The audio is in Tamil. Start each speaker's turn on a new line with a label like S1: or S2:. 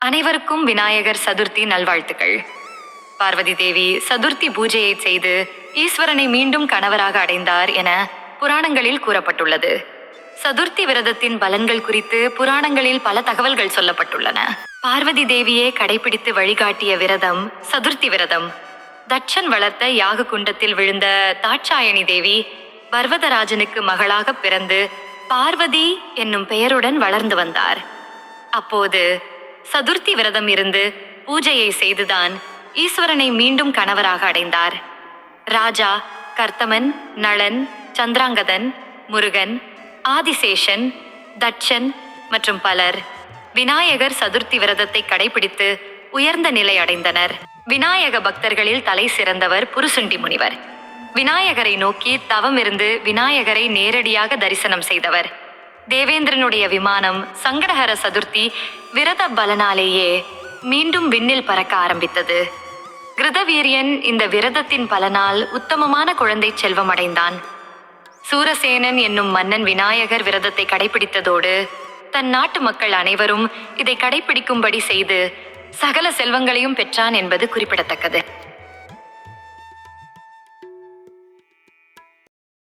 S1: அனைவருக்கும் விநாயகர் சதுர்த்தி நல்வாழ்த்துக்கள். பார்வதி தேவி சதுர்த்தி பூஜையை செய்து ஈஸ்வரனை மீண்டும் கணவராக அடைந்தார் என புராணங்களில் கூறப்பட்டுள்ளது. சதுர்த்தி விரதத்தின் பலன்கள் குறித்து புராணங்களில் பல தகவல்கள் சொல்லப்பட்டுள்ளன. பார்வதி தேவியே கடைபிடித்து வழிகாட்டிய விரதம் சதுர்த்தி விரதம். தட்சன் வளர்த்த யாக குண்டத்தில் விழுந்த தாட்சாயணி தேவி பர்வதராஜனுக்கு மகளாக பிறந்து பார்வதி என்னும் பெயருடன் வளர்ந்து வந்தார். அப்போது சதுர்த்தி விரதம் இருந்து பூஜையை செய்துதான் ஈஸ்வரனை மீண்டும் கணவராக அடைந்தார். ராஜா கர்த்தமன், நளன், சந்திராங்கதன், முருகன், ஆதிசேஷன், தட்சன் மற்றும் பலர் விநாயகர் சதுர்த்தி விரதத்தை கடைபிடித்து உயர்ந்த நிலை அடைந்தனர். விநாயக பக்தர்களில் தலை சிறந்தவர் புருசுண்டி முனிவர். விநாயகரை நோக்கி தவம் இருந்து விநாயகரை நேரடியாக தரிசனம் செய்தவர். தேவேந்திரனுடைய விமானம் சங்கடஹர சதுர்த்தி விரத பலனாலேயே மீண்டும் விண்ணில் பறக்க ஆரம்பித்தது. கிருதவீரியன் இந்த விரதத்தின் பலனால் உத்தமமான குழந்தை செல்வம் அடைந்தான். சூரசேனன் என்னும் மன்னன் விநாயகர் விரதத்தை கடைபிடித்ததோடு தன் நாட்டு மக்கள் அனைவரும் இதை கடைபிடிக்கும்படி செய்து சகல செல்வங்களையும் பெற்றான் என்பது குறிப்பிடத்தக்கது.